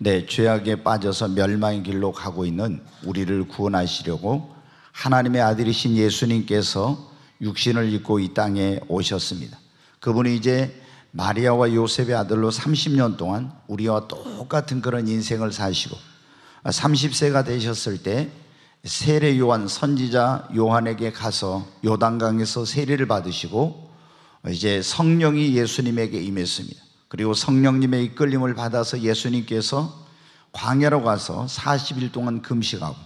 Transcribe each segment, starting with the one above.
네, 죄악에 빠져서 멸망의 길로 가고 있는 우리를 구원하시려고 하나님의 아들이신 예수님께서 육신을 입고 이 땅에 오셨습니다. 그분이 이제 마리아와 요셉의 아들로 30년 동안 우리와 똑같은 그런 인생을 사시고 30세가 되셨을 때 세례 요한, 선지자 요한에게 가서 요단강에서 세례를 받으시고 이제 성령이 예수님에게 임했습니다. 그리고 성령님의 이끌림을 받아서 예수님께서 광야로 가서 40일 동안 금식하고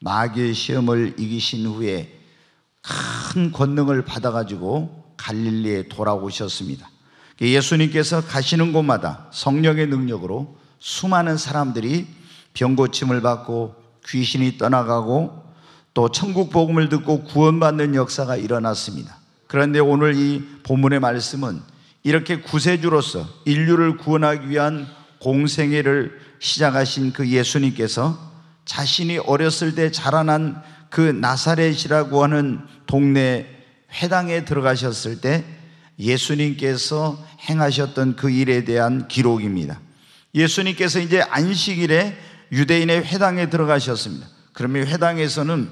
마귀의 시험을 이기신 후에 큰 권능을 받아가지고 갈릴리에 돌아오셨습니다. 예수님께서 가시는 곳마다 성령의 능력으로 수많은 사람들이 병고침을 받고 귀신이 떠나가고 또 천국 복음을 듣고 구원받는 역사가 일어났습니다. 그런데 오늘 이 본문의 말씀은 이렇게 구세주로서 인류를 구원하기 위한 공생애를 시작하신 그 예수님께서 자신이 어렸을 때 자라난 그 나사렛이라고 하는 동네 회당에 들어가셨을 때 예수님께서 행하셨던 그 일에 대한 기록입니다. 예수님께서 이제 안식일에 유대인의 회당에 들어가셨습니다. 그러면 회당에서는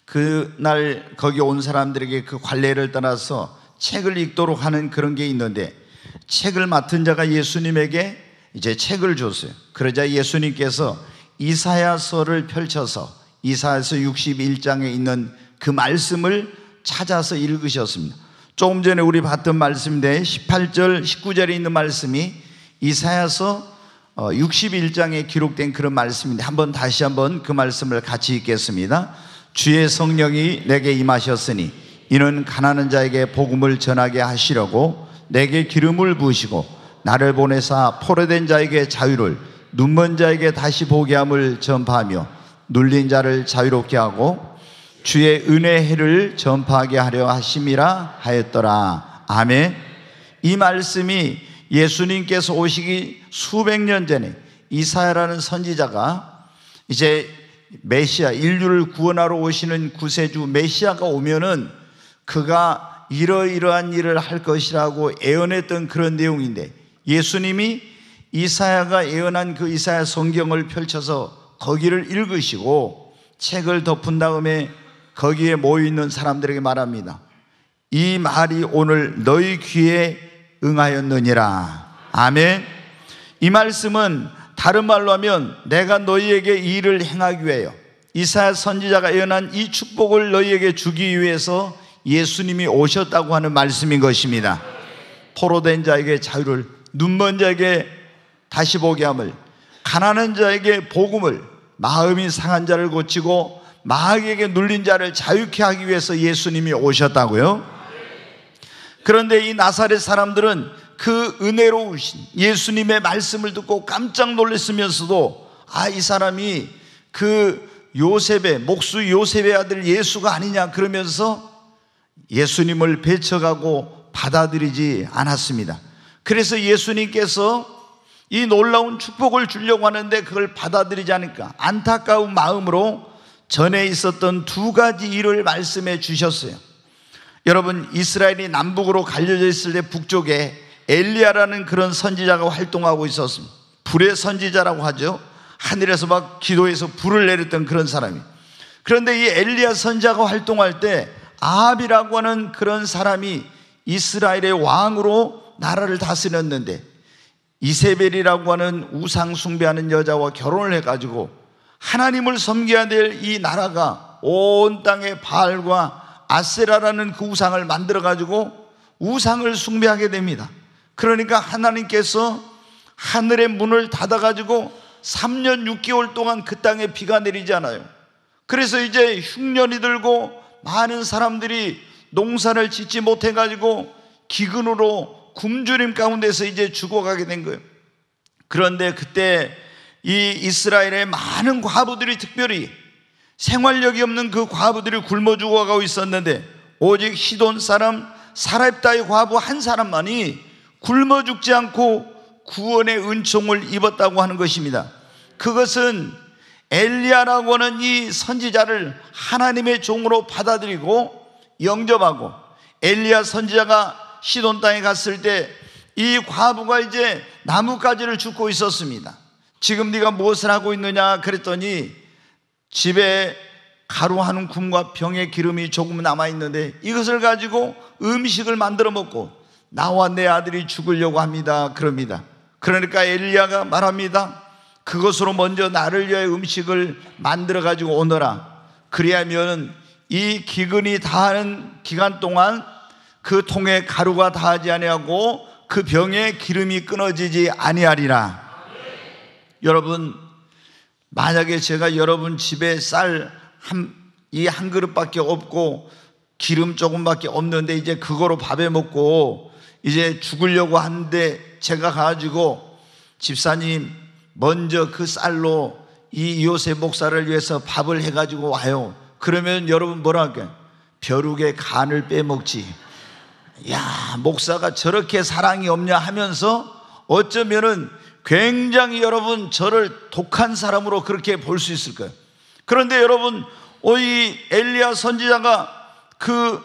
그날 거기 온 사람들에게 그 관례를 따라서 책을 읽도록 하는 그런 게 있는데 책을 맡은 자가 예수님에게 이제 책을 줬어요. 그러자 예수님께서 이사야서를 펼쳐서 이사야서 61장에 있는 그 말씀을 찾아서 읽으셨습니다. 조금 전에 우리 봤던 말씀인데 18절, 19절에 있는 말씀이 이사야서 61장에 기록된 그런 말씀인데 다시 한번 그 말씀을 같이 읽겠습니다. 주의 성령이 내게 임하셨으니 이는 가난한 자에게 복음을 전하게 하시려고 내게 기름을 부으시고 나를 보내사 포로된 자에게 자유를, 눈먼 자에게 다시 보게 함을 전파하며 눌린 자를 자유롭게 하고 주의 은혜의 해를 전파하게 하려 하심이라 하였더라. 아멘. 이 말씀이 예수님께서 오시기 수백 년 전에 이사야라는 선지자가 이제 메시아, 인류를 구원하러 오시는 구세주 메시아가 오면은 그가 이러이러한 일을 할 것이라고 예언했던 그런 내용인데 예수님이 이사야가 예언한 그 이사야 성경을 펼쳐서 거기를 읽으시고 책을 덮은 다음에 거기에 모여있는 사람들에게 말합니다. 이 말이 오늘 너희 귀에 응하였느니라. 아멘. 이 말씀은 다른 말로 하면 내가 너희에게 이 일을 행하기 위하여 이사야 선지자가 예언한 이 축복을 너희에게 주기 위해서 예수님이 오셨다고 하는 말씀인 것입니다. 포로된 자에게 자유를, 눈먼 자에게 다시 보게 함을, 가난한 자에게 복음을, 마음이 상한 자를 고치고 마귀에게 눌린 자를 자유케 하기 위해서 예수님이 오셨다고요. 그런데 이 나사렛 사람들은 그 은혜로우신 예수님의 말씀을 듣고 깜짝 놀랐으면서도 이 사람이 그 요셉의 목수 요셉의 아들 예수가 아니냐 그러면서 예수님을 배척하고 받아들이지 않았습니다. 그래서 예수님께서 이 놀라운 축복을 주려고 하는데 그걸 받아들이지 않으니까 안타까운 마음으로 전에 있었던 두 가지 일을 말씀해 주셨어요. 여러분, 이스라엘이 남북으로 갈려져 있을 때 북쪽에 엘리야라는 그런 선지자가 활동하고 있었습니다. 불의 선지자라고 하죠. 하늘에서 막 기도해서 불을 내렸던 그런 사람이. 그런데 이 엘리야 선지자가 활동할 때 아합이라고 하는 그런 사람이 이스라엘의 왕으로 나라를 다스렸는데 이세벨이라고 하는 우상 숭배하는 여자와 결혼을 해가지고 하나님을 섬겨야 될 이 나라가 온 땅에 바알과 아세라라는 그 우상을 만들어가지고 우상을 숭배하게 됩니다. 그러니까 하나님께서 하늘의 문을 닫아가지고 3년 6개월 동안 그 땅에 비가 내리지 않아요. 그래서 이제 흉년이 들고 많은 사람들이 농사를 짓지 못해가지고 기근으로 굶주림 가운데서 이제 죽어가게 된 거예요. 그런데 그때 이 이스라엘의 많은 과부들이 특별히 생활력이 없는 그 과부들이 굶어 죽어가고 있었는데 오직 시돈 사람 사렙다의 과부 한 사람만이 굶어 죽지 않고 구원의 은총을 입었다고 하는 것입니다. 그것은 엘리야라고 하는 이 선지자를 하나님의 종으로 받아들이고 영접하고 엘리야 선지자가 시돈 땅에 갔을 때 이 과부가 이제 나뭇가지를 줍고 있었습니다. 지금 네가 무엇을 하고 있느냐 그랬더니 집에 가루 한 움큼과 병에 기름이 조금 남아있는데 이것을 가지고 음식을 만들어 먹고 나와 내 아들이 죽으려고 합니다. 그럽니다. 그러니까 엘리야가 말합니다. 그것으로 먼저 나를 위하여 음식을 만들어 가지고 오너라. 그리하면 이 기근이 다하는 기간 동안 그 통에 가루가 다하지 아니하고 그 병에 기름이 끊어지지 아니하리라. 여러분, 만약에 제가 여러분 집에 쌀 한 그릇밖에 없고 기름 조금밖에 없는데 이제 그거로 밥해 먹고 이제 죽으려고 하는데 제가 가지고 집사님 먼저 그 쌀로 이 요셉 목사를 위해서 밥을 해가지고 와요. 그러면 여러분 뭐라 할까요? 벼룩의 간을 빼먹지. 야, 목사가 저렇게 사랑이 없냐 하면서 어쩌면은 굉장히 여러분 저를 독한 사람으로 그렇게 볼 수 있을 거예요. 그런데 여러분 이 엘리야 선지자가 그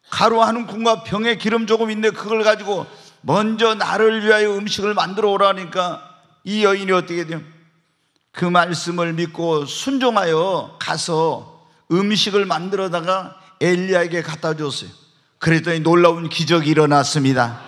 가루 한 움큼과 병에 기름 조금 있는데 그걸 가지고 먼저 나를 위하여 음식을 만들어 오라니까 이 여인이 어떻게 돼요? 그 말씀을 믿고 순종하여 가서 음식을 만들어다가 엘리야에게 갖다 줬어요. 그랬더니 놀라운 기적이 일어났습니다.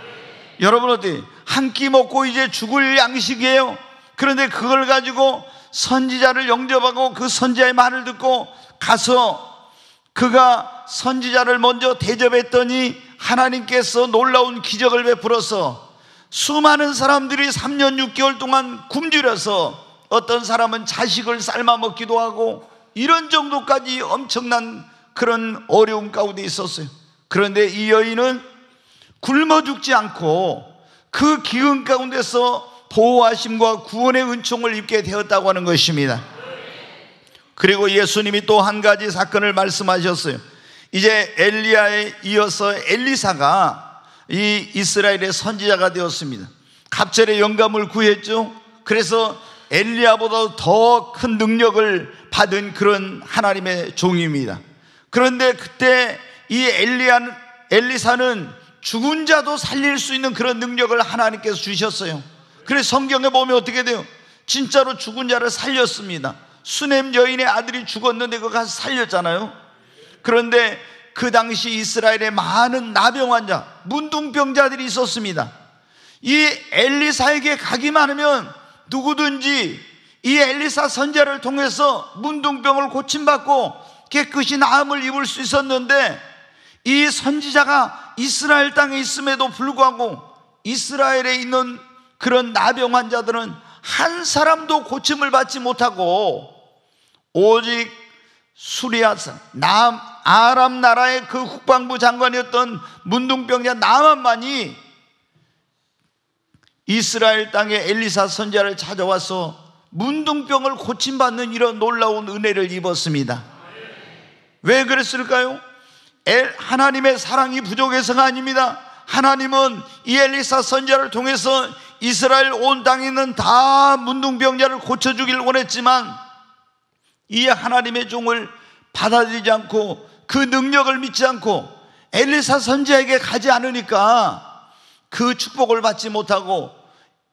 여러분 어때요? 한 끼 먹고 이제 죽을 양식이에요. 그런데 그걸 가지고 선지자를 영접하고 그 선지자의 말을 듣고 가서 그가 선지자를 먼저 대접했더니 하나님께서 놀라운 기적을 베풀어서 수많은 사람들이 3년 6개월 동안 굶주려서 어떤 사람은 자식을 삶아 먹기도 하고 이런 정도까지 엄청난 그런 어려움 가운데 있었어요. 그런데 이 여인은 굶어 죽지 않고 그 기근 가운데서 보호하심과 구원의 은총을 입게 되었다고 하는 것입니다. 그리고 예수님이 또 한 가지 사건을 말씀하셨어요. 이제 엘리야에 이어서 엘리사가 이 이스라엘의 선지자가 되었습니다. 갑절의 영감을 구했죠. 그래서 엘리야보다 더 큰 능력을 받은 그런 하나님의 종입니다. 그런데 그때 이 엘리사는 죽은 자도 살릴 수 있는 그런 능력을 하나님께서 주셨어요. 그래서 성경에 보면 어떻게 돼요? 진짜로 죽은 자를 살렸습니다. 수넴 여인의 아들이 죽었는데 그거 가서 살렸잖아요. 그런데 그 당시 이스라엘에 많은 나병 환자, 문둥병자들이 있었습니다. 이 엘리사에게 가기만 하면 누구든지 이 엘리사 선지자를 통해서 문둥병을 고침받고 깨끗이 나음을 입을 수 있었는데 이 선지자가 이스라엘 땅에 있음에도 불구하고 이스라엘에 있는 그런 나병 환자들은 한 사람도 고침을 받지 못하고 오직 수리아산 아람 나라의 그 국방부 장관이었던 문둥병자 나만만이 이스라엘 땅에 엘리사 선지자를 찾아와서 문둥병을 고침받는 이런 놀라운 은혜를 입었습니다. 왜 그랬을까요? 하나님의 사랑이 부족해서가 아닙니다. 하나님은 이 엘리사 선지자를 통해서 이스라엘 온 땅에 있는 다 문둥병자를 고쳐주길 원했지만 이 하나님의 종을 받아들이지 않고 그 능력을 믿지 않고 엘리사 선지자에게 가지 않으니까 그 축복을 받지 못하고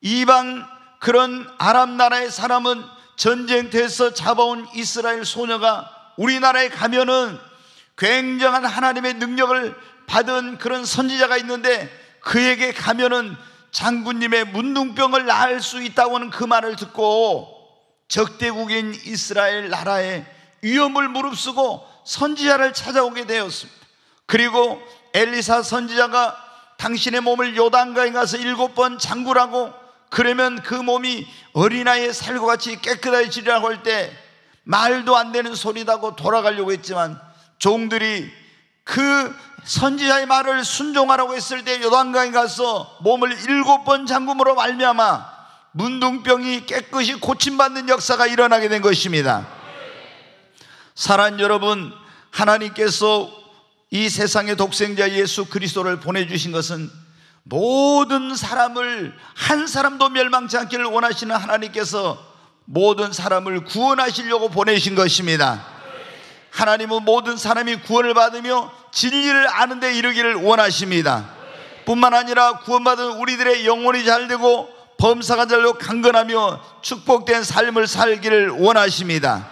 이방 그런 아람 나라의 사람은 전쟁터에서 잡아온 이스라엘 소녀가 우리나라에 가면은 굉장한 하나님의 능력을 받은 그런 선지자가 있는데 그에게 가면은 장군님의 문둥병을 나을 수 있다고 하는 그 말을 듣고 적대국인 이스라엘 나라의 위험을 무릅쓰고 선지자를 찾아오게 되었습니다. 그리고 엘리사 선지자가 당신의 몸을 요단강에 가서 7번 잠그라고, 그러면 그 몸이 어린아이의 살과 같이 깨끗해지라고 할 때 말도 안 되는 소리다고 돌아가려고 했지만 종들이 그 선지자의 말을 순종하라고 했을 때 요단강에 가서 몸을 7번 잠금으로 말미암아 문둥병이 깨끗이 고침받는 역사가 일어나게 된 것입니다. 사랑하는 여러분, 하나님께서 이 세상의 독생자 예수 그리스도를 보내주신 것은 모든 사람을 한 사람도 멸망치 않기를 원하시는 하나님께서 모든 사람을 구원하시려고 보내신 것입니다. 하나님은 모든 사람이 구원을 받으며 진리를 아는 데 이르기를 원하십니다. 뿐만 아니라 구원받은 우리들의 영혼이 잘되고 범사가 잘로 강건하며 축복된 삶을 살기를 원하십니다.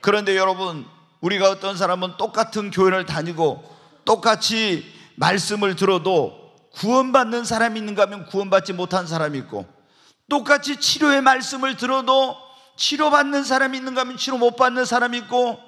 그런데 여러분, 우리가 어떤 사람은 똑같은 교회를 다니고 똑같이 말씀을 들어도 구원받는 사람이 있는가 하면 구원받지 못한 사람이 있고, 똑같이 치료의 말씀을 들어도 치료받는 사람이 있는가 하면 치료 못 받는 사람이 있고,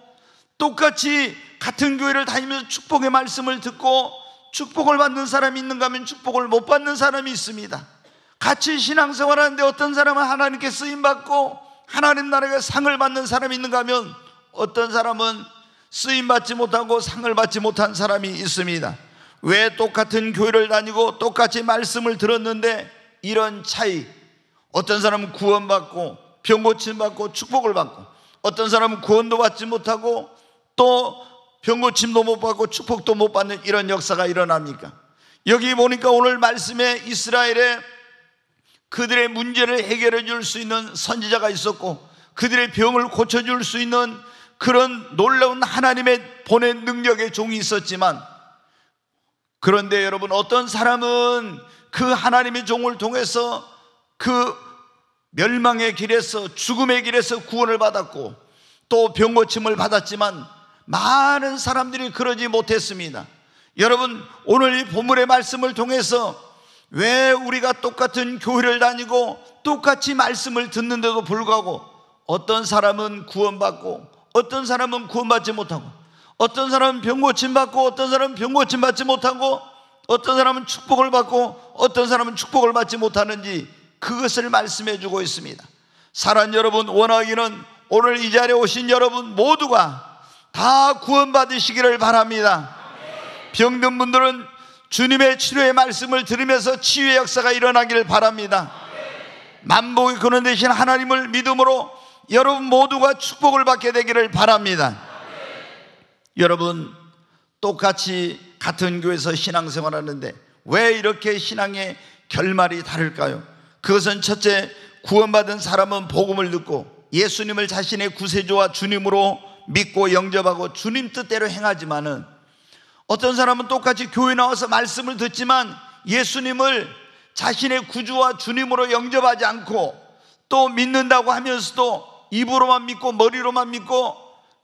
똑같이 같은 교회를 다니면서 축복의 말씀을 듣고 축복을 받는 사람이 있는가 하면 축복을 못 받는 사람이 있습니다. 같이 신앙생활하는데 어떤 사람은 하나님께 쓰임받고 하나님 나라에 상을 받는 사람이 있는가 하면 어떤 사람은 쓰임받지 못하고 상을 받지 못한 사람이 있습니다. 왜 똑같은 교회를 다니고 똑같이 말씀을 들었는데 이런 차이? 어떤 사람은 구원받고 병 고침받고 축복을 받고, 어떤 사람은 구원도 받지 못하고 또 병 고침도 못 받고 축복도 못 받는 이런 역사가 일어납니까? 여기 보니까 오늘 말씀에 이스라엘에 그들의 문제를 해결해 줄 수 있는 선지자가 있었고 그들의 병을 고쳐줄 수 있는 그런 놀라운 하나님의 보낸 능력의 종이 있었지만, 그런데 여러분, 어떤 사람은 그 하나님의 종을 통해서 그 멸망의 길에서, 죽음의 길에서 구원을 받았고 또 병 고침을 받았지만 많은 사람들이 그러지 못했습니다. 여러분, 오늘 이 본문의 말씀을 통해서 왜 우리가 똑같은 교회를 다니고 똑같이 말씀을 듣는데도 불구하고 어떤 사람은 구원받고 어떤 사람은 구원받지 못하고, 어떤 사람은 병 고침 받고 어떤 사람은 병 고침 받지 못하고, 어떤 사람은 축복을 받고 어떤 사람은 축복을 받지 못하는지, 그것을 말씀해 주고 있습니다. 사랑하는 여러분, 원하기는 오늘 이 자리에 오신 여러분 모두가 다 구원받으시기를 바랍니다. 병든 분들은 주님의 치료의 말씀을 들으면서 치유의 역사가 일어나기를 바랍니다. 만복의 근원 되신 하나님을 믿음으로 여러분 모두가 축복을 받게 되기를 바랍니다. 여러분, 똑같이 같은 교회에서 신앙생활하는데 왜 이렇게 신앙의 결말이 다를까요? 그것은 첫째, 구원받은 사람은 복음을 듣고 예수님을 자신의 구세주와 주님으로 믿고 영접하고 주님 뜻대로 행하지만은, 어떤 사람은 똑같이 교회 나와서 말씀을 듣지만 예수님을 자신의 구주와 주님으로 영접하지 않고 또 믿는다고 하면서도 입으로만 믿고 머리로만 믿고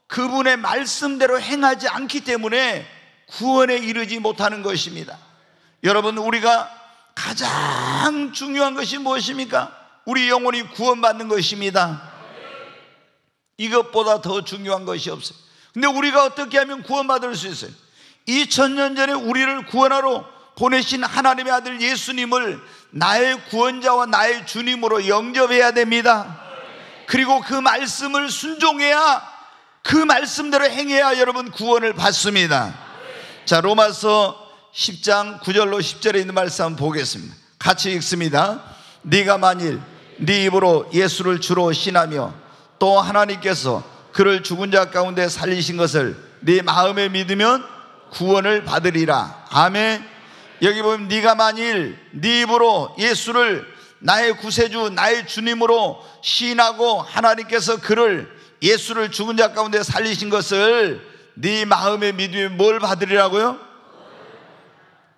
그분의 말씀대로 행하지 않기 때문에 구원에 이르지 못하는 것입니다. 여러분, 우리가 가장 중요한 것이 무엇입니까? 우리 영혼이 구원받는 것입니다. 이것보다 더 중요한 것이 없어요. 근데 우리가 어떻게 하면 구원받을 수 있어요? 2000년 전에 우리를 구원하러 보내신 하나님의 아들 예수님을 나의 구원자와 나의 주님으로 영접해야 됩니다. 그리고 그 말씀을 순종해야, 그 말씀대로 행해야 여러분 구원을 받습니다. 자, 로마서 10장 9절로 10절에 있는 말씀 한번 보겠습니다. 같이 읽습니다. 네가 만일 네 입으로 예수를 주로 신하며 또 하나님께서 그를 죽은 자 가운데 살리신 것을 네 마음에 믿으면 구원을 받으리라. 아멘. 여기 보면 네가 만일 네 입으로 예수를 나의 구세주 나의 주님으로 시인하고 하나님께서 그를 예수를 죽은 자 가운데 살리신 것을 네 마음에 믿으면 뭘 받으리라고요?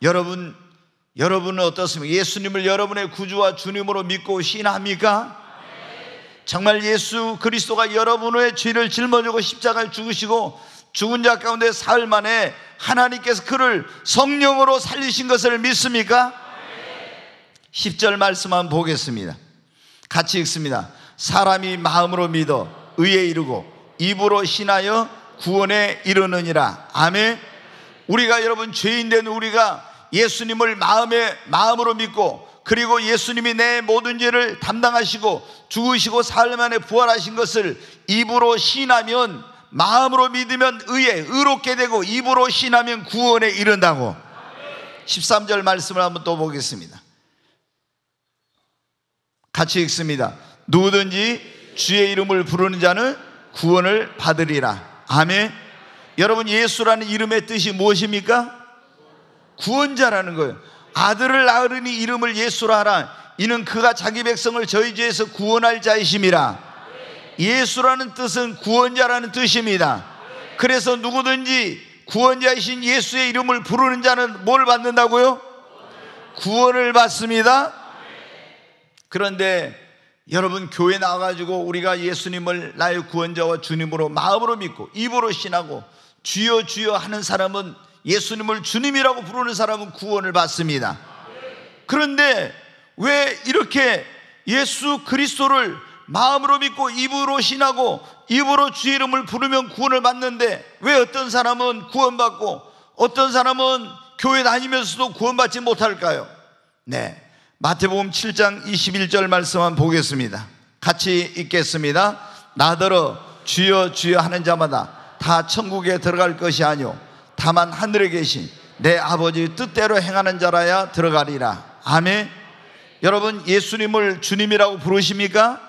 여러분은 어떻습니까? 예수님을 여러분의 구주와 주님으로 믿고 시인합니까? 정말 예수 그리스도가 여러분의 죄를 짊어지고 십자가에 죽으시고 죽은 자 가운데 사흘 만에 하나님께서 그를 성령으로 살리신 것을 믿습니까? 10절 말씀 한번 보겠습니다. 같이 읽습니다. 사람이 마음으로 믿어 의에 이르고 입으로 신하여 구원에 이르느니라. 아멘. 우리가, 여러분, 죄인된 우리가 예수님을 마음으로 믿고, 그리고 예수님이 내 모든 죄를 담당하시고 죽으시고 사흘 만에 부활하신 것을 입으로 시인하면, 마음으로 믿으면 의롭게 되고 입으로 시인하면 구원에 이른다고. 13절 말씀을 한번 또 보겠습니다. 같이 읽습니다. 누구든지 주의 이름을 부르는 자는 구원을 받으리라. 아멘. 여러분, 예수라는 이름의 뜻이 무엇입니까? 구원자라는 거예요. 아들을 낳으니 이름을 예수라 하라. 이는 그가 자기 백성을 저희 죄에서 구원할 자이심이라. 예수라는 뜻은 구원자라는 뜻입니다. 그래서 누구든지 구원자이신 예수의 이름을 부르는 자는 뭘 받는다고요? 구원을 받습니다. 그런데 여러분, 교회 나와가지고 우리가 예수님을 나의 구원자와 주님으로 마음으로 믿고 입으로 신하고 주여 주여 하는 사람은, 예수님을 주님이라고 부르는 사람은 구원을 받습니다. 그런데 왜 이렇게 예수 그리스도를 마음으로 믿고 입으로 신하고 입으로 주의 이름을 부르면 구원을 받는데, 왜 어떤 사람은 구원받고 어떤 사람은 교회 다니면서도 구원받지 못할까요? 네, 마태복음 7장 21절 말씀 한번 보겠습니다. 같이 읽겠습니다. 나더러 주여 주여 하는 자마다 다 천국에 들어갈 것이 아니오 다만 하늘에 계신 내 아버지 뜻대로 행하는 자라야 들어가리라. 아멘. 여러분, 예수님을 주님이라고 부르십니까?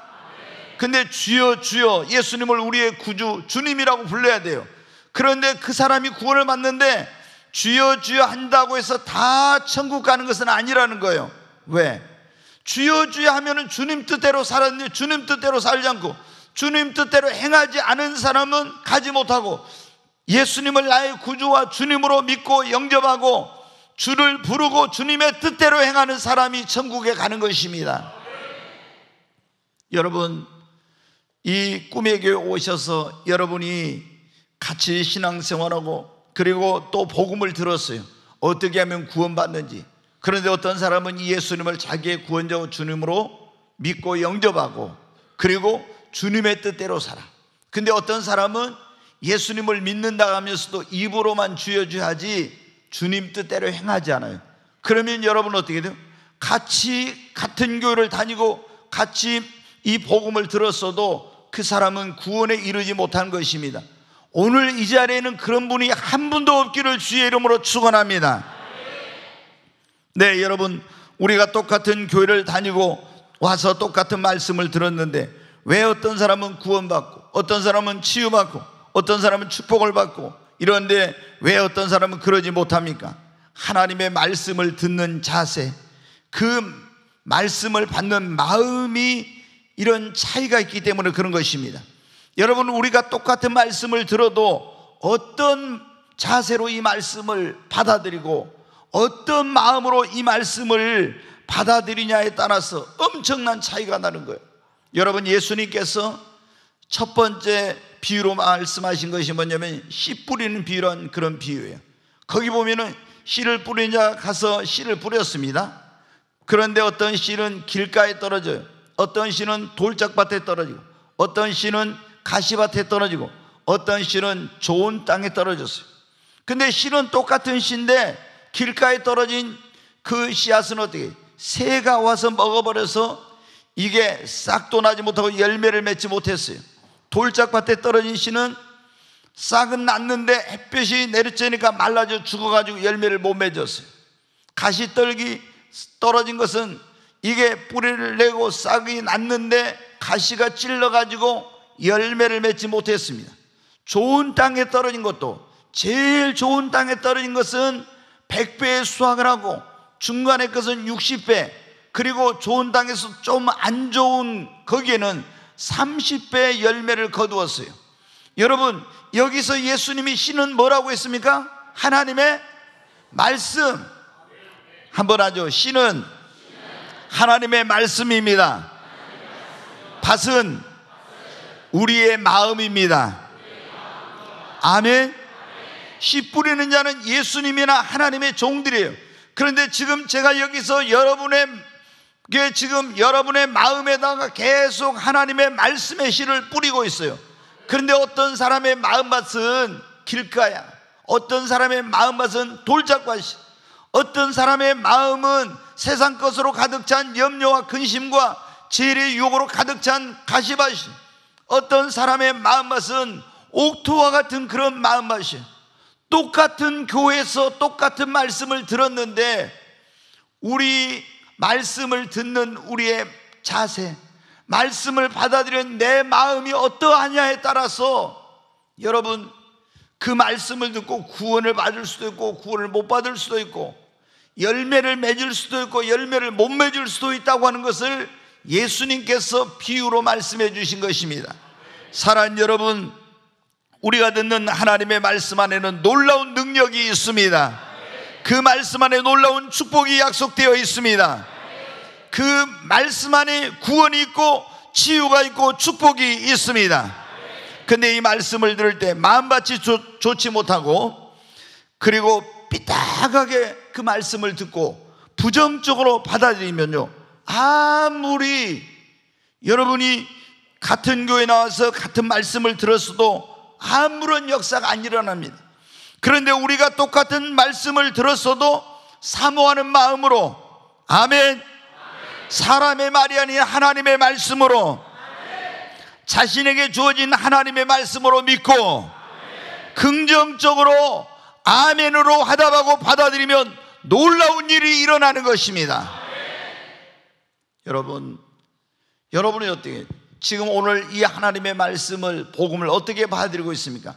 근데 주여 주여, 예수님을 우리의 구주 주님이라고 불러야 돼요. 그런데 그 사람이 구원을 받는데 주여 주여 한다고 해서 다 천국 가는 것은 아니라는 거예요. 왜? 주여 주여 하면은 주님 뜻대로 살았는데 주님 뜻대로 살지 않고 주님 뜻대로 행하지 않은 사람은 가지 못하고, 예수님을 나의 구주와 주님으로 믿고 영접하고 주를 부르고 주님의 뜻대로 행하는 사람이 천국에 가는 것입니다. 여러분, 이 꿈의 교회 오셔서 여러분이 같이 신앙생활하고 그리고 또 복음을 들었어요. 어떻게 하면 구원받는지. 그런데 어떤 사람은 예수님을 자기의 구원자와 주님으로 믿고 영접하고 그리고 주님의 뜻대로 살아. 근데 어떤 사람은 예수님을 믿는다 하면서도 입으로만 주여 주여 하지 주님 뜻대로 행하지 않아요. 그러면 여러분 어떻게 돼요? 같이 같은 교회를 다니고 같이 이 복음을 들었어도 그 사람은 구원에 이르지 못한 것입니다. 오늘 이 자리에는 그런 분이 한 분도 없기를 주의 이름으로 축원합니다. 네, 여러분, 우리가 똑같은 교회를 다니고 와서 똑같은 말씀을 들었는데 왜 어떤 사람은 구원받고 어떤 사람은 치유받고 어떤 사람은 축복을 받고 이런데 왜 어떤 사람은 그러지 못합니까? 하나님의 말씀을 듣는 자세, 그 말씀을 받는 마음이 이런 차이가 있기 때문에 그런 것입니다. 여러분, 우리가 똑같은 말씀을 들어도 어떤 자세로 이 말씀을 받아들이고 어떤 마음으로 이 말씀을 받아들이냐에 따라서 엄청난 차이가 나는 거예요. 여러분, 예수님께서 첫 번째 비유로 말씀하신 것이 뭐냐면 씨 뿌리는 비유란 그런 비유예요. 거기 보면은 씨를 뿌리는 자가 가서 씨를 뿌렸습니다. 그런데 어떤 씨는 길가에 떨어져요. 어떤 씨는 돌짝밭에 떨어지고 어떤 씨는 가시밭에 떨어지고 어떤 씨는 좋은 땅에 떨어졌어요. 근데 씨는 똑같은 씨인데 길가에 떨어진 그 씨앗은 어떻게? 새가 와서 먹어버려서 이게 싹도 나지 못하고 열매를 맺지 못했어요. 돌짝밭에 떨어진 씨는 싹은 났는데 햇볕이 내리쬐니까 말라져 죽어가지고 열매를 못 맺었어요. 가시떨기 떨어진 것은 이게 뿌리를 내고 싹이 났는데 가시가 찔러가지고 열매를 맺지 못했습니다. 좋은 땅에 떨어진 것도, 제일 좋은 땅에 떨어진 것은 100배의 수확을 하고 중간에 것은 60배, 그리고 좋은 땅에서 좀 안 좋은 거기에는 30배의 열매를 거두었어요. 여러분, 여기서 예수님이 씨는 뭐라고 했습니까? 하나님의 말씀. 한번 하죠. 씨는 하나님의 말씀입니다. 밭은 우리의 마음입니다. 아멘. 씨 뿌리는 자는 예수님이나 하나님의 종들이에요. 그런데 지금 제가 여기서 여러분의 마음에다가 계속 하나님의 말씀의 씨를 뿌리고 있어요. 그런데 어떤 사람의 마음밭은 길가야, 어떤 사람의 마음밭은 돌짝밭이, 어떤 사람의 마음은 세상 것으로 가득 찬 염려와 근심과 죄의 유혹으로 가득 찬 가시밭이, 어떤 사람의 마음밭은 옥토와 같은 그런 마음밭이에요. 똑같은 교회에서 똑같은 말씀을 들었는데 우리 말씀을 듣는 우리의 자세, 말씀을 받아들이는 내 마음이 어떠하냐에 따라서 여러분 그 말씀을 듣고 구원을 받을 수도 있고 구원을 못 받을 수도 있고 열매를 맺을 수도 있고 열매를 못 맺을 수도 있다고 하는 것을 예수님께서 비유로 말씀해 주신 것입니다. 사랑하는 여러분, 우리가 듣는 하나님의 말씀 안에는 놀라운 능력이 있습니다. 그 말씀 안에 놀라운 축복이 약속되어 있습니다. 그 말씀 안에 구원이 있고 치유가 있고 축복이 있습니다. 근데 이 말씀을 들을 때 마음밭이 좋지 못하고, 그리고 삐딱하게 그 말씀을 듣고 부정적으로 받아들이면요, 아무리 여러분이 같은 교회 나와서 같은 말씀을 들었어도 아무런 역사가 안 일어납니다. 그런데 우리가 똑같은 말씀을 들었어도 사모하는 마음으로, 아멘, 사람의 말이 아닌 하나님의 말씀으로, 자신에게 주어진 하나님의 말씀으로 믿고 긍정적으로 아멘으로 화답하고 받아들이면 놀라운 일이 일어나는 것입니다. 여러분이 어떻게 지금 오늘 이 하나님의 말씀을, 복음을 어떻게 받아들이고 있습니까?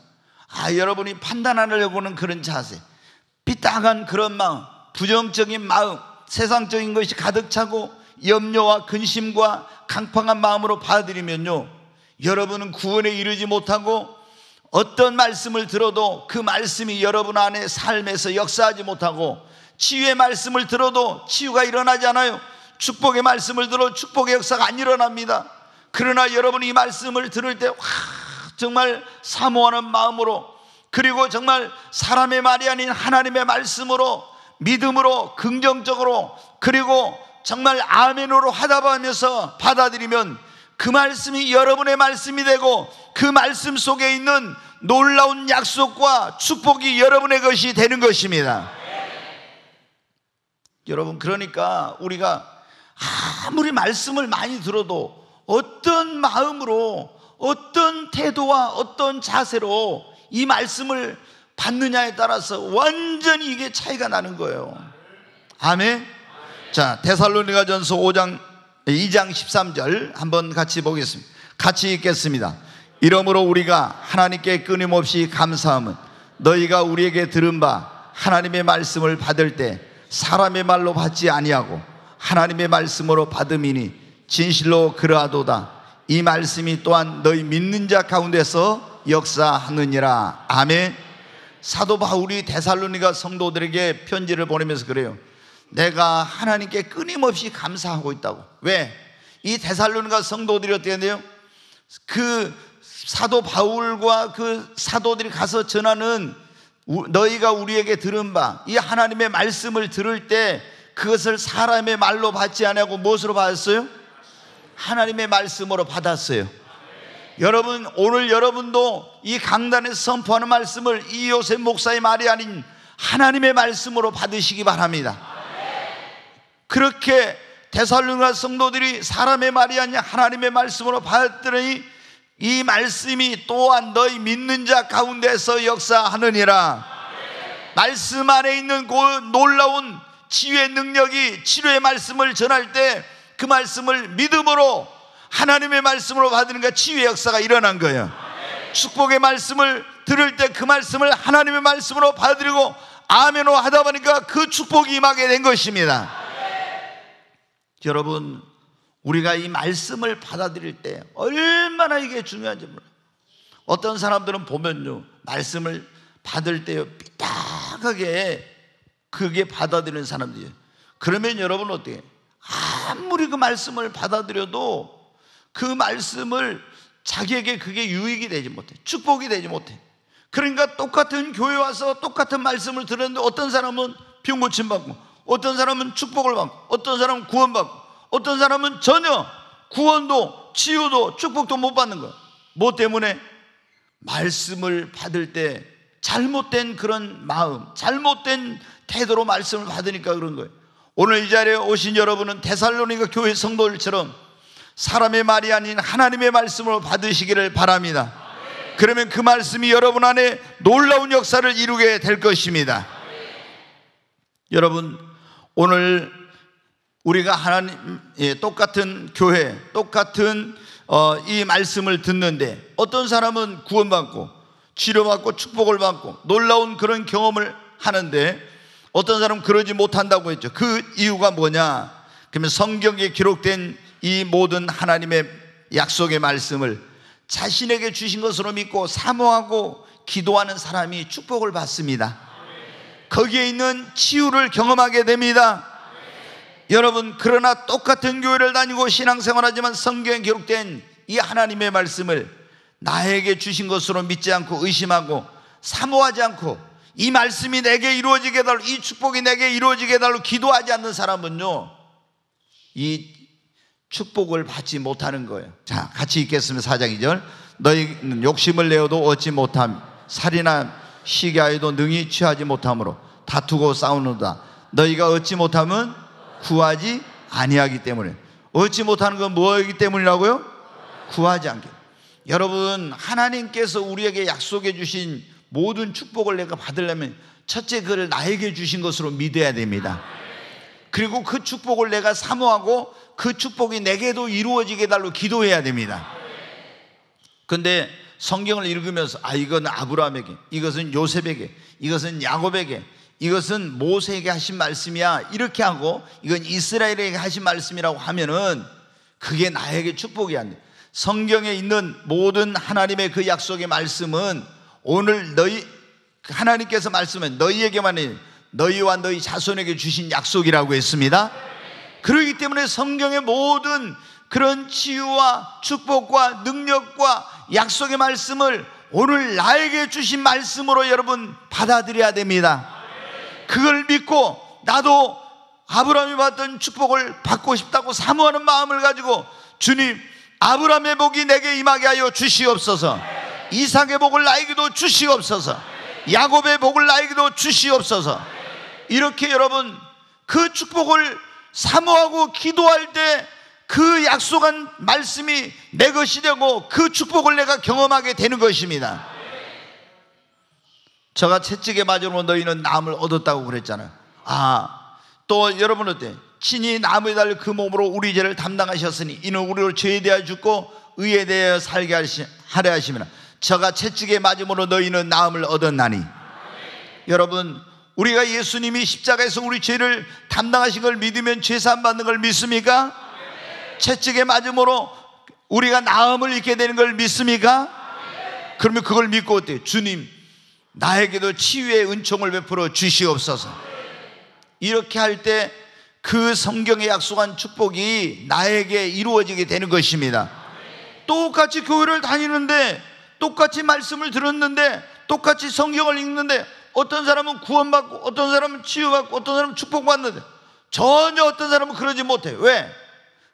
여러분이 판단하려고는 그런 자세, 삐딱한 그런 마음, 부정적인 마음, 세상적인 것이 가득 차고 염려와 근심과 강팍한 마음으로 받아들이면요, 여러분은 구원에 이르지 못하고 어떤 말씀을 들어도 그 말씀이 여러분 안에 삶에서 역사하지 못하고, 치유의 말씀을 들어도 치유가 일어나지 않아요. 축복의 말씀을 들어 축복의 역사가 안 일어납니다. 그러나 여러분이 이 말씀을 들을 때 정말 사모하는 마음으로, 그리고 정말 사람의 말이 아닌 하나님의 말씀으로, 믿음으로, 긍정적으로, 그리고 정말 아멘으로 화답하면서 받아들이면 그 말씀이 여러분의 말씀이 되고 그 말씀 속에 있는 놀라운 약속과 축복이 여러분의 것이 되는 것입니다. 여러분, 그러니까 우리가 아무리 말씀을 많이 들어도 어떤 마음으로, 어떤 태도와 어떤 자세로 이 말씀을 받느냐에 따라서 완전히 이게 차이가 나는 거예요. 아멘. 자, 데살로니가전서 2장 13절 한번 같이 보겠습니다. 같이 읽겠습니다. 이러므로 우리가 하나님께 끊임없이 감사함은 너희가 우리에게 들은 바 하나님의 말씀을 받을 때 사람의 말로 받지 아니하고 하나님의 말씀으로 받음이니 진실로 그러하도다. 이 말씀이 또한 너희 믿는 자 가운데서 역사하느니라. 아멘. 사도 바울이 데살로니가 성도들에게 편지를 보내면서 그래요. 내가 하나님께 끊임없이 감사하고 있다고. 왜? 이 데살로니가 성도들이 어떻게 했는데요? 그 사도 바울과 그 사도들이 가서 전하는 너희가 우리에게 들은 바, 이 하나님의 말씀을 들을 때 그것을 사람의 말로 받지 않고 무엇으로 받았어요? 하나님의 말씀으로 받았어요. 여러분, 오늘 여러분도 이 강단에서 선포하는 말씀을 이 요셉 목사의 말이 아닌 하나님의 말씀으로 받으시기 바랍니다. 그렇게 데살로니가 성도들이 사람의 말이 아니라 하나님의 말씀으로 받았더니 이 말씀이 또한 너희 믿는 자 가운데서 역사하느니라. 말씀 안에 있는 그 놀라운 치유의 능력이, 치료의 말씀을 전할 때 그 말씀을 믿음으로 하나님의 말씀으로 받으니까 치유의 역사가 일어난 거예요. 축복의 말씀을 들을 때 그 말씀을 하나님의 말씀으로 받아들이고 아멘으로 하다 보니까 그 축복이 임하게 된 것입니다. 여러분, 우리가 이 말씀을 받아들일 때 얼마나 이게 중요한지 몰라요. 어떤 사람들은 보면요, 말씀을 받을 때요 삐딱하게 그게 받아들이는 사람들이에요. 그러면 여러분 어떻게 해요? 아무리 그 말씀을 받아들여도 그 말씀을 자기에게 그게 유익이 되지 못해, 축복이 되지 못해. 그러니까 똑같은 교회 와서 똑같은 말씀을 들었는데 어떤 사람은 병 고침 받고, 어떤 사람은 축복을 받고, 어떤 사람은 구원 받고, 어떤 사람은 전혀 구원도 치유도 축복도 못 받는 거예요. 뭐 때문에? 말씀을 받을 때 잘못된 그런 마음, 잘못된 태도로 말씀을 받으니까 그런 거예요. 오늘 이 자리에 오신 여러분은 데살로니가 교회 성도들처럼 사람의 말이 아닌 하나님의 말씀으로 받으시기를 바랍니다. 그러면 그 말씀이 여러분 안에 놀라운 역사를 이루게 될 것입니다. 여러분, 오늘 우리가 하나님, 똑같은 교회, 똑같은 이 말씀을 듣는데 어떤 사람은 구원받고 치료받고 축복을 받고 놀라운 그런 경험을 하는데 어떤 사람은 그러지 못한다고 했죠. 그 이유가 뭐냐? 그러면 성경에 기록된 이 모든 하나님의 약속의 말씀을 자신에게 주신 것으로 믿고 사모하고 기도하는 사람이 축복을 받습니다. 거기에 있는 치유를 경험하게 됩니다. 여러분, 그러나 똑같은 교회를 다니고 신앙생활하지만 성경에 기록된 이 하나님의 말씀을 나에게 주신 것으로 믿지 않고 의심하고 사모하지 않고 이 말씀이 내게 이루어지게 해달라고, 이 축복이 내게 이루어지게 해달라고 기도하지 않는 사람은요, 이 축복을 받지 못하는 거예요. 자, 같이 읽겠습니다. 4장 2절. 너희는 욕심을 내어도 얻지 못함, 살이나 시기하여도 능히 취하지 못함으로 다투고 싸우는다. 너희가 얻지 못하면 구하지 아니하기 때문에. 얻지 못하는 건 뭐이기 때문이라고요? 구하지 않기. 여러분, 하나님께서 우리에게 약속해 주신 모든 축복을 내가 받으려면 첫째, 그를 나에게 주신 것으로 믿어야 됩니다. 그리고 그 축복을 내가 사모하고 그 축복이 내게도 이루어지게 해달라고 기도해야 됩니다. 그런데 성경을 읽으면서 이건 아브라함에게, 이것은 요셉에게, 이것은 야곱에게, 이것은 모세에게 하신 말씀이야, 이렇게 하고 이건 이스라엘에게 하신 말씀이라고 하면은 그게 나에게 축복이 안 돼. 성경에 있는 모든 하나님의 그 약속의 말씀은 오늘 하나님께서 말씀은 너희에게만 해, 너희와 너희 자손에게 주신 약속이라고 했습니다. 그렇기 때문에 성경의 모든 그런 치유와 축복과 능력과 약속의 말씀을 오늘 나에게 주신 말씀으로 여러분 받아들여야 됩니다. 그걸 믿고 나도 아브라함이 받던 축복을 받고 싶다고 사모하는 마음을 가지고, 주님, 아브라함의 복이 내게 임하게 하여 주시옵소서, 이삭의 복을 나에게도 주시옵소서, 야곱의 복을 나에게도 주시옵소서. 이렇게 여러분 그 축복을 사모하고 기도할 때 그 약속한 말씀이 내 것이 되고 그 축복을 내가 경험하게 되는 것입니다. 제가 채찍에 맞으로 너희는 나음을 얻었다고 그랬잖아요. 또 여러분 어때? 친히 나무에 달려 그 몸으로 우리 죄를 담당하셨으니 이는 우리를 죄에 대하여 죽고 의에 대하여 살게 하려 하심이라. 저가 채찍에 맞음으로 너희는 나음을 얻었나니. 여러분, 우리가 예수님이 십자가에서 우리 죄를 담당하신 걸 믿으면 죄사함 받는 걸 믿습니까? 채찍에 맞음으로 우리가 나음을 잃게 되는 걸 믿습니까? 그러면 그걸 믿고 어때요? 주님, 나에게도 치유의 은총을 베풀어 주시옵소서. 이렇게 할 때 그 성경에 약속한 축복이 나에게 이루어지게 되는 것입니다. 똑같이 교회를 다니는데, 똑같이 말씀을 들었는데, 똑같이 성경을 읽는데, 어떤 사람은 구원받고 어떤 사람은 치유받고 어떤 사람은 축복받는데 전혀 어떤 사람은 그러지 못해요. 왜?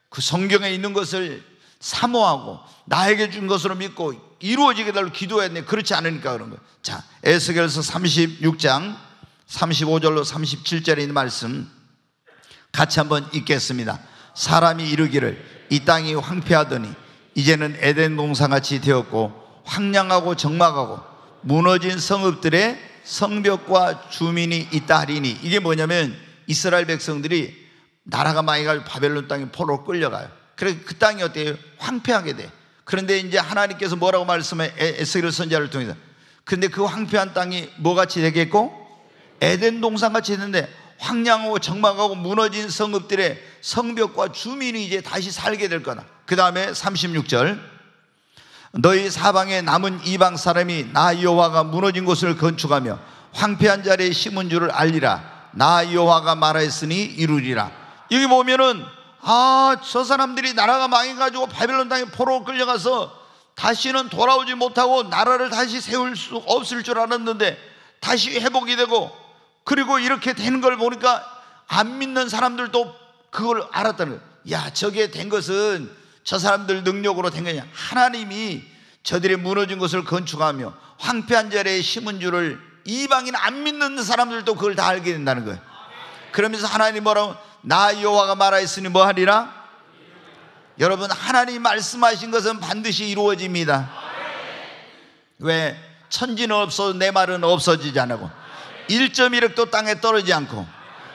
그 성경에 있는 것을 사모하고 나에게 준 것으로 믿고 이루어지게 달라고 기도해야 돼. 그렇지 않으니까 그런 거예요. 자, 에스겔서 36장 35절로 37절에 있는 말씀 같이 한번 읽겠습니다. 사람이 이르기를 이 땅이 황폐하더니 이제는 에덴 동산같이 되었고 황량하고 적막하고 무너진 성읍들의 성벽과 주민이 있다 하리니. 이게 뭐냐면 이스라엘 백성들이 나라가 망해가지고 바벨론 땅에 포로로 끌려가요. 그래서 그 땅이 어때요? 황폐하게 돼. 그런데 이제 하나님께서 뭐라고 말씀해? 에스겔 선지자를 통해서. 근데 그 황폐한 땅이 뭐같이 되겠고? 에덴 동산같이 됐는데 황량하고 적막하고 무너진 성읍들의 성벽과 주민이 이제 다시 살게 될 거다. 그 다음에 36절. 너희 사방에 남은 이방 사람이 나 여호와가 무너진 곳을 건축하며 황폐한 자리에 심은 줄을 알리라. 나 여호와가 말하였으니 이루리라. 여기 보면은 저 사람들이 나라가 망해가지고 바벨론 땅에 포로 끌려가서 다시는 돌아오지 못하고 나라를 다시 세울 수 없을 줄 알았는데 다시 회복이 되고, 그리고 이렇게 되는 걸 보니까 안 믿는 사람들도 그걸 알았다는 거예요. 야, 저게 된 것은 저 사람들 능력으로 된 거냐. 하나님이 저들의 무너진 것을 건축하며 황폐한 자리에 심은 줄을 이방인 안 믿는 사람들도 그걸 다 알게 된다는 거예요. 그러면서 하나님 뭐라고? 나 여호와가 말하였으니 뭐 하리라? 여러분, 하나님이 말씀하신 것은 반드시 이루어집니다. 왜? 천지는 없어도 내 말은 없어지지 않고 1.1억도 땅에 떨어지지 않고,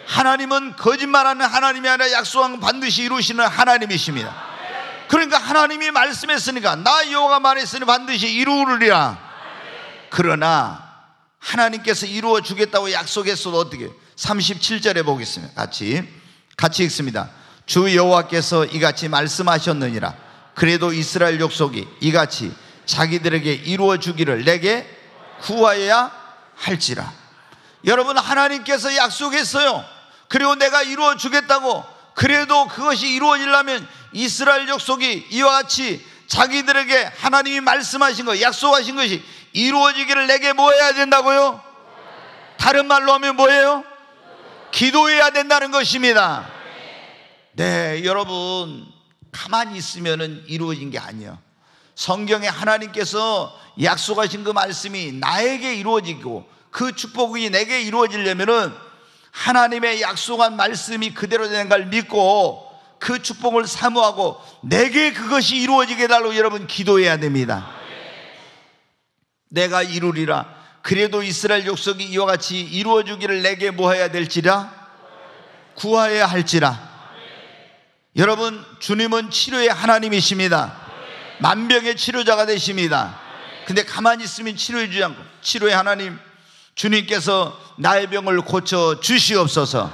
하나님은 거짓말하는 하나님이 아니라 약속한 건 반드시 이루시는 하나님이십니다. 그러니까 하나님이 말씀했으니까 나 여호와가 말했으니 반드시 이루리라. 그러나 하나님께서 이루어 주겠다고 약속했어도 어떻게? 37절에 보겠습니다. 같이 읽습니다. 주 여호와께서 이같이 말씀하셨느니라. 그래도 이스라엘 족속이 이같이 자기들에게 이루어 주기를 내게 구하여야 할지라. 여러분, 하나님께서 약속했어요. 그리고 내가 이루어 주겠다고 그래도 그것이 이루어지려면 이스라엘 족속이 이와 같이 자기들에게 하나님이 말씀하신 것, 약속하신 것이 이루어지기를 내게 뭐 해야 된다고요? 다른 말로 하면 뭐예요? 기도해야 된다는 것입니다. 네, 여러분, 가만히 있으면 이루어진 게 아니에요. 성경에 하나님께서 약속하신 그 말씀이 나에게 이루어지고 그 축복이 내게 이루어지려면은 하나님의 약속한 말씀이 그대로 되는 걸 믿고 그 축복을 사모하고 내게 그것이 이루어지게 해달라고 여러분 기도해야 됩니다. 내가 이루리라. 그래도 이스라엘 족속이 이와 같이 이루어지기를 내게 뭐 해야 될지라? 구하여야 할지라. 여러분, 주님은 치료의 하나님이십니다. 만병의 치료자가 되십니다. 근데 가만히 있으면 치료해 주지 않고, 치료의 하나님 주님께서 나의 병을 고쳐 주시옵소서.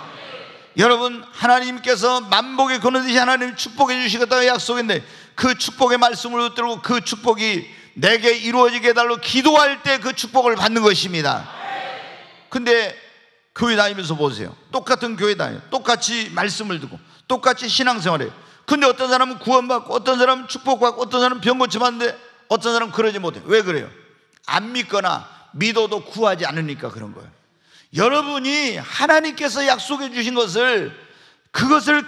여러분, 하나님께서 만복의 근원이신 하나님 축복해 주시겠다고 약속했는데 그 축복의 말씀을 붙들고 그 축복이 내게 이루어지게 해달라고 기도할 때 그 축복을 받는 것입니다. 근데 교회 다니면서 보세요. 똑같은 교회 다녀요. 똑같이 말씀을 듣고 똑같이 신앙생활해요. 근데 어떤 사람은 구원받고 어떤 사람은 축복받고 어떤 사람은 병 고침받는데 어떤 사람은 그러지 못해요. 왜 그래요? 안 믿거나 믿어도 구하지 않으니까 그런 거예요. 여러분이 하나님께서 약속해 주신 것을, 그것을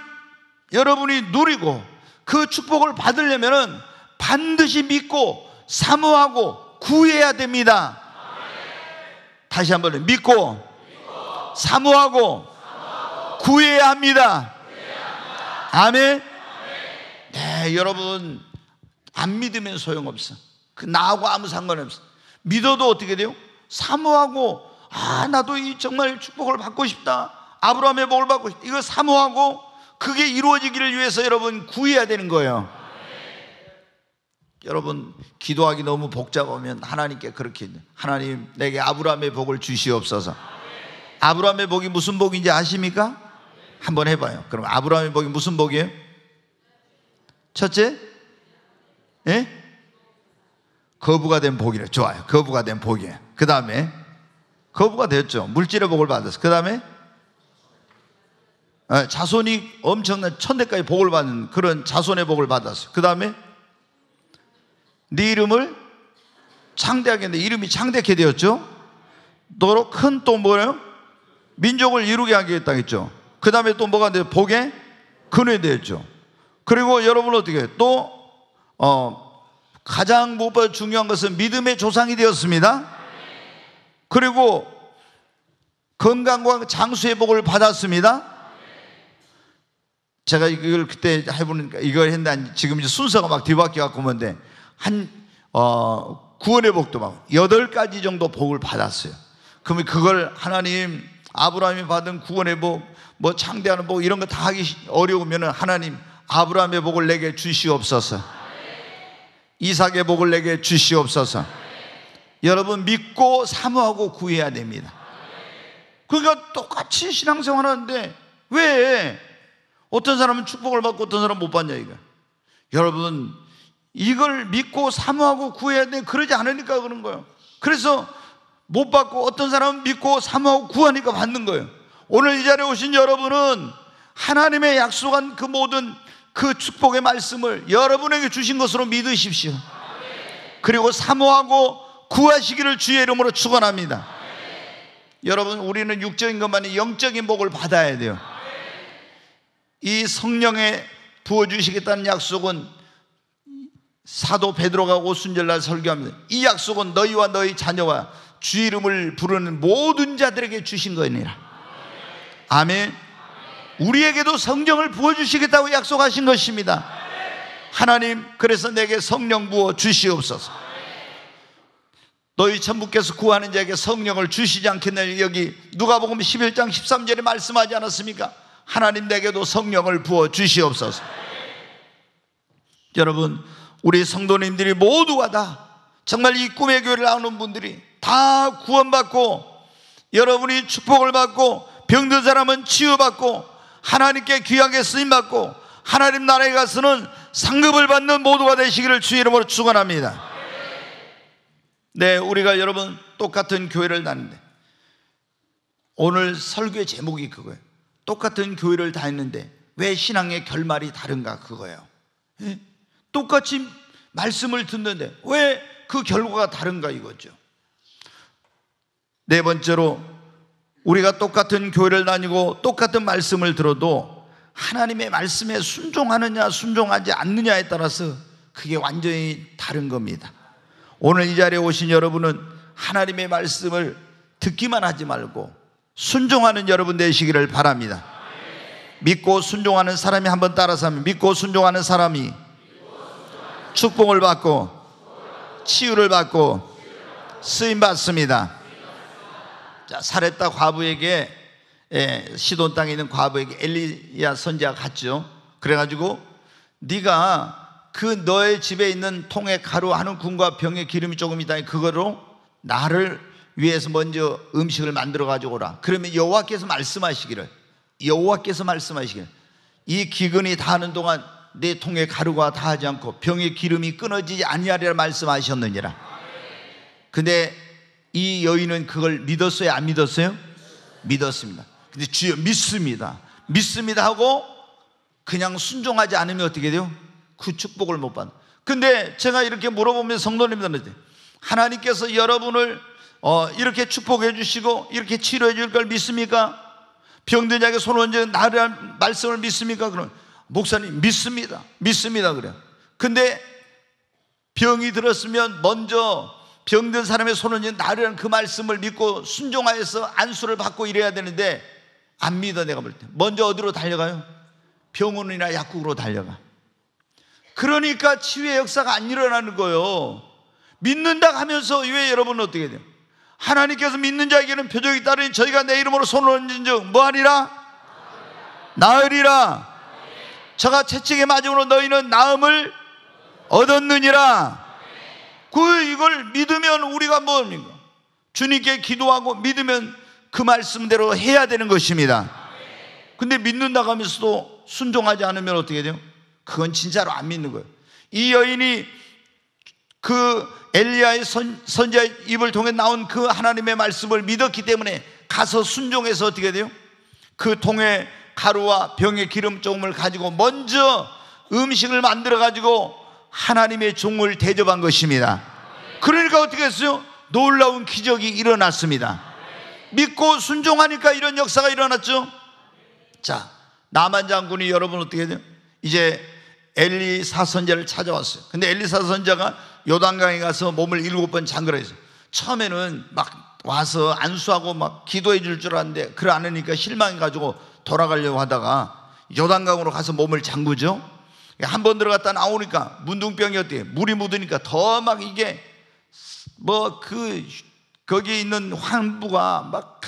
여러분이 누리고 그 축복을 받으려면 반드시 믿고 사모하고 구해야 됩니다. 다시 한번 믿고 사모하고 구해야 합니다. 아멘. 네, 여러분, 안 믿으면 소용없어. 그 나하고 아무 상관없어. 믿어도 어떻게 돼요? 사모하고, 나도 이 정말 축복을 받고 싶다, 아브라함의 복을 받고 싶다, 이거 사모하고 그게 이루어지기를 위해서 여러분 구해야 되는 거예요. 여러분, 기도하기 너무 복잡하면 하나님께 그렇게, 하나님 내게 아브라함의 복을 주시옵소서. 아브라함의 복이 무슨 복인지 아십니까? 한번 해봐요. 그럼 아브라함의 복이 무슨 복이에요? 첫째, 예? 거부가 된 복이래. 좋아요. 거부가 된 복이에요. 그 다음에 거부가 됐죠. 물질의 복을 받았어. 그 다음에 자손이 엄청난 천대까지 복을 받는 그런 자손의 복을 받았어요. 그 다음에 네 이름을 창대하게 했는데 이름이 창대케 되었죠. 너로 큰 또 뭐예요? 민족을 이루게 하겠다 했죠. 그 다음에 또 뭐가 돼요? 복의 근원이 되었죠. 그리고 여러분 어떻게 해요? 또 가장 무엇보다 중요한 것은 믿음의 조상이 되었습니다. 그리고 건강과 장수의 복을 받았습니다. 제가 이걸 그때 해보니까 이걸 했는데 지금 이제 순서가 막 뒤바뀌어 갖고 오는데 구원의 복도 막 8가지 정도 복을 받았어요. 그러면 그걸 하나님, 아브라함이 받은 구원의 복, 뭐 창대하는 복 이런 거 다 하기 어려우면 하나님 아브라함의 복을 내게 주시옵소서. 이삭의 복을 내게 주시옵소서. 여러분, 믿고 사모하고 구해야 됩니다. 그러니까 똑같이 신앙생활 하는데 왜 어떤 사람은 축복을 받고 어떤 사람은 못 받냐 이거. 여러분, 이걸 믿고 사모하고 구해야 돼. 그러지 않으니까 그런 거예요. 그래서 못 받고 어떤 사람은 믿고 사모하고 구하니까 받는 거예요. 오늘 이 자리에 오신 여러분은 하나님의 약속한 그 모든 그 축복의 말씀을 여러분에게 주신 것으로 믿으십시오. 그리고 사모하고 구하시기를 주의 이름으로 축원합니다. 여러분, 우리는 육적인 것만이 영적인 복을 받아야 돼요. 이 성령에 부어주시겠다는 약속은 사도 베드로가 오순절날 설교합니다. 이 약속은 너희와 너희 자녀와 주 이름을 부르는 모든 자들에게 주신 거니라. 아멘. 우리에게도 성령을 부어주시겠다고 약속하신 것입니다. 하나님, 그래서 내게 성령 부어 주시옵소서. 너희 천부께서 구하는 자에게 성령을 주시지 않겠느냐. 여기 누가복음 11장 13절에 말씀하지 않았습니까? 하나님, 내게도 성령을 부어 주시옵소서. 여러분, 우리 성도님들이 모두가 다 정말 이 꿈의 교회를 나오는 분들이 다 구원받고 여러분이 축복을 받고 병든 사람은 치유받고 하나님께 귀하게 쓰임받고 하나님 나라에 가서는 상급을 받는 모두가 되시기를 주의 이름으로 축원합니다. 네, 우리가 여러분 똑같은 교회를 다니는데 오늘 설교의 제목이 그거예요. 똑같은 교회를 다니는데 왜 신앙의 결말이 다른가 그거예요. 예? 똑같이 말씀을 듣는데 왜 그 결과가 다른가 이거죠. 네 번째로, 우리가 똑같은 교회를 다니고 똑같은 말씀을 들어도 하나님의 말씀에 순종하느냐 순종하지 않느냐에 따라서 그게 완전히 다른 겁니다. 오늘 이 자리에 오신 여러분은 하나님의 말씀을 듣기만 하지 말고 순종하는 여러분 되시기를 바랍니다. 믿고 순종하는 사람이 한번 따라서 하면, 믿고 순종하는 사람이 축복을 받고 치유를 받고 쓰임 받습니다. 자, 사렙다 과부에게, 시돈 땅에 있는 과부에게 엘리야 선지자가 갔죠. 그래가지고 네가 그 너의 집에 있는 통에 가루 한 움큼과 병에 기름이 조금 있다니 그거로 나를 위해서 먼저 음식을 만들어 가지고 오라. 그러면 여호와께서 말씀하시기를, 이 기근이 다하는 동안 내 통에 가루가 다하지 않고 병의 기름이 끊어지지 아니하리라 말씀하셨느니라. 근데 이 여인은 그걸 믿었어요, 안 믿었어요? 믿었습니다. 근데 주여 믿습니다 하고 그냥 순종하지 않으면 어떻게 돼요? 그 축복을 못 받는. 근데 제가 이렇게 물어보면 성도님들한테, 하나님께서 여러분을 이렇게 축복해 주시고 이렇게 치료해 줄 걸 믿습니까? 병든 자에게 손 얹은 나를 말씀을 믿습니까? 그러면 목사님 믿습니다 그래요. 근데 병이 들었으면 먼저 병든 사람의 손 얹은 나를 그 말씀을 믿고 순종하여서 안수를 받고 이래야 되는데 안 믿어. 내가 볼 때 먼저 어디로 달려가요? 병원이나 약국으로 달려가. 그러니까 치유의 역사가 안 일어나는 거예요. 믿는다 하면서 왜 여러분은 어떻게 돼요? 하나님께서 믿는 자에게는 표적이 따르니 저희가 내 이름으로 손을 얹은 즉 뭐하리라? 나으리라. 저가 채찍에 맞음으로 너희는 나음을 얻었느니라. 이걸 믿으면 우리가 뭡니까? 주님께 기도하고 믿으면 그 말씀대로 해야 되는 것입니다. 근데 믿는다고 하면서도 순종하지 않으면 어떻게 돼요? 그건 진짜로 안 믿는 거예요. 이 여인이 그 엘리야의 선지자의 입을 통해 나온 그 하나님의 말씀을 믿었기 때문에 가서 순종해서 어떻게 돼요? 그 통에 가루와 병의 기름 조금을 가지고 먼저 음식을 만들어 가지고 하나님의 종을 대접한 것입니다. 그러니까 어떻게 했어요? 놀라운 기적이 일어났습니다. 믿고 순종하니까 이런 역사가 일어났죠. 자, 나만 장군이 여러분 어떻게 돼요? 이제 엘리사 선지자를 찾아왔어요. 근데 엘리사 선지자가 요단강에 가서 몸을 7번 잠그라 했어요. 처음에는 막 와서 안수하고 막 기도해 줄 줄 알았는데 그걸 안 하니까 실망해가지고 돌아가려고 하다가 요단강으로 가서 몸을 잠그죠. 한 번 들어갔다 나오니까 문둥병이 어때요? 물이 묻으니까 더 막 이게 거기에 있는 환부가 막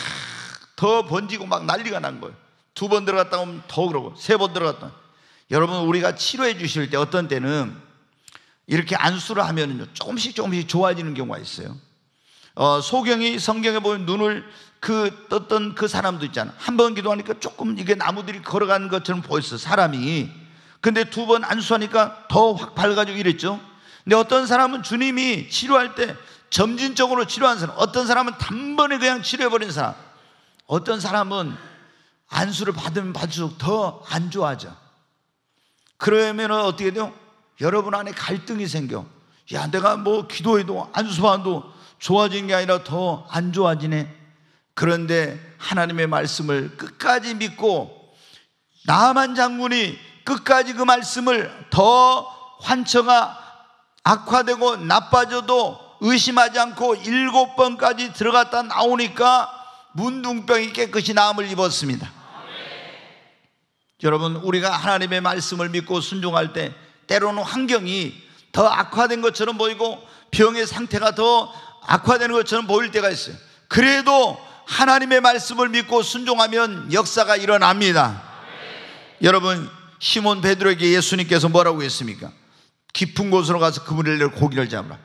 더 번지고 막 난리가 난 거예요. 2번 들어갔다 오면 더 그러고 3번 들어갔다. 여러분, 우리가 치료해 주실 때 어떤 때는 이렇게 안수를 하면은요 조금씩 좋아지는 경우가 있어요. 소경이 성경에 보면 눈을 떴던 그 사람도 있잖아. 한 번 기도하니까 조금 이게 나무들이 걸어가는 것처럼 보였어, 사람이. 근데 2번 안수하니까 더 확 밝아지고 이랬죠. 근데 어떤 사람은 주님이 치료할 때 점진적으로 치료하는 사람, 어떤 사람은 단번에 그냥 치료해버리는 사람, 어떤 사람은 안수를 받으면 받을수록 더 안 좋아져. 그러면 어떻게 돼요? 여러분 안에 갈등이 생겨. 야, 내가 뭐 기도해도 안수받아도 좋아진 게 아니라 더 안 좋아지네. 그런데 하나님의 말씀을 끝까지 믿고 나만 장군이 끝까지 그 말씀을 더 환처가 악화되고 나빠져도 의심하지 않고 7번까지 들어갔다 나오니까 문둥병이 깨끗이 나음을 입었습니다. 여러분, 우리가 하나님의 말씀을 믿고 순종할 때 때로는 환경이 더 악화된 것처럼 보이고 병의 상태가 더 악화되는 것처럼 보일 때가 있어요. 그래도 하나님의 말씀을 믿고 순종하면 역사가 일어납니다. 여러분, 시몬 베드로에게 예수님께서 뭐라고 했습니까? 깊은 곳으로 가서 그물을 내려 고기를 잡으라.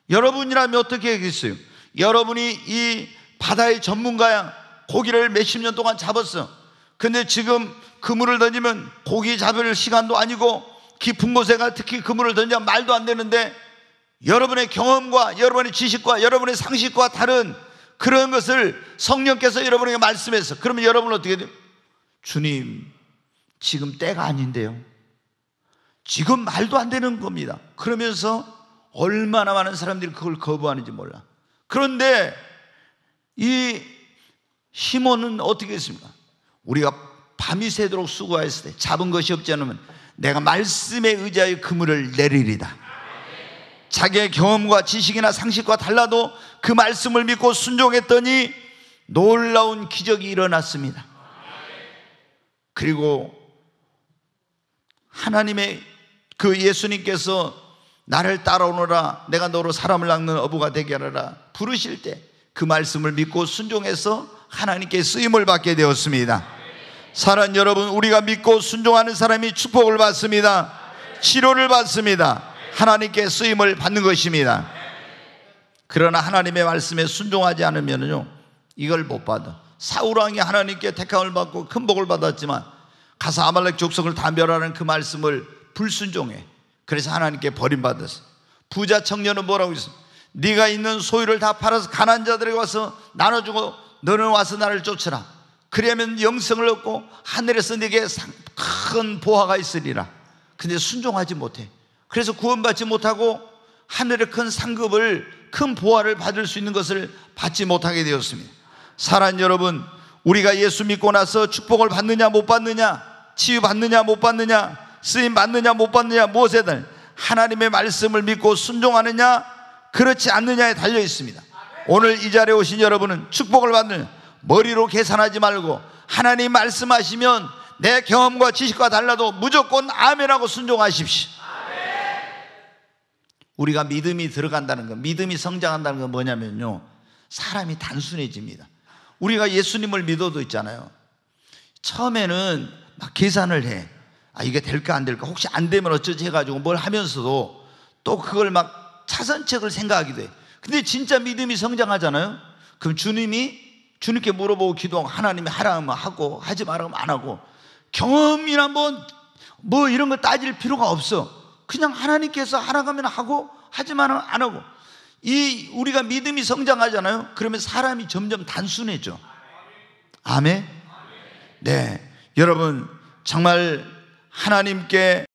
여러분이라면 어떻게 하겠어요? 여러분이 이 바다의 전문가야. 고기를 몇십 년 동안 잡았어. 근데 지금 그물을 던지면 고기 잡을 시간도 아니고 깊은 곳에 가 특히 그물을 던지면 말도 안 되는데, 여러분의 경험과 여러분의 지식과 여러분의 상식과 다른 그런 것을 성령께서 여러분에게 말씀해서, 그러면 여러분은 어떻게 돼요? 주님, 지금 때가 아닌데요. 지금 말도 안 되는 겁니다. 그러면서 얼마나 많은 사람들이 그걸 거부하는지 몰라. 그런데 이 시몬은 어떻게 했습니까? 우리가 밤이 새도록 수고하였을 때 잡은 것이 없지 않으면 내가 말씀에 의지하여 그물을 내리리다. 자기의 경험과 지식이나 상식과 달라도 그 말씀을 믿고 순종했더니 놀라운 기적이 일어났습니다. 그리고 하나님의 그 예수님께서 나를 따라오너라, 내가 너로 사람을 낚는 어부가 되게 하라 부르실 때 그 말씀을 믿고 순종해서 하나님께 쓰임을 받게 되었습니다. 사랑하는 여러분, 우리가 믿고 순종하는 사람이 축복을 받습니다. 치료를 받습니다. 하나님께 쓰임을 받는 것입니다. 그러나 하나님의 말씀에 순종하지 않으면요, 이걸 못 받아. 사울 왕이 하나님께 택함을 받고 큰 복을 받았지만 가서 아말렉 족속을 다 멸하라는 그 말씀을 불순종해. 그래서 하나님께 버림받았어. 부자 청년은 뭐라고 했어? 네가 있는 소유를 다 팔아서 가난한 자들에게 와서 나눠주고 너는 와서 나를 쫓으라. 그러면 영생을 얻고 하늘에서 네게 큰 보화가 있으리라. 근데 순종하지 못해. 그래서 구원받지 못하고 하늘의 큰 상급을, 큰 보화를 받을 수 있는 것을 받지 못하게 되었습니다. 사랑하는 여러분, 우리가 예수 믿고 나서 축복을 받느냐 못 받느냐, 치유 받느냐 못 받느냐, 쓰임 받느냐 못 받느냐, 무엇에든 하나님의 말씀을 믿고 순종하느냐 그렇지 않느냐에 달려 있습니다. 오늘 이 자리에 오신 여러분은 축복을 받는 머리로 계산하지 말고 하나님 말씀하시면 내 경험과 지식과 달라도 무조건 아멘하고 순종하십시오. 우리가 믿음이 들어간다는 것, 믿음이 성장한다는 건 뭐냐면요, 사람이 단순해집니다. 우리가 예수님을 믿어도 있잖아요, 처음에는 막 계산을 해. 이게 될까 안 될까, 혹시 안 되면 어쩌지 해가지고 뭘 하면서도 또 그걸 막 차선책을 생각하기도 해. 근데 진짜 믿음이 성장하잖아요. 그럼 주님께 물어보고 기도하고 하나님이 하라 하면 하고 하지 말라 하면 안 하고, 경험이나 뭐 이런 거 따질 필요가 없어. 그냥 하나님께서 하라고 하면 하고 하지 말라 안 하고. 우리가 믿음이 성장하잖아요. 그러면 사람이 점점 단순해져. 아멘. 네, 여러분 정말 하나님께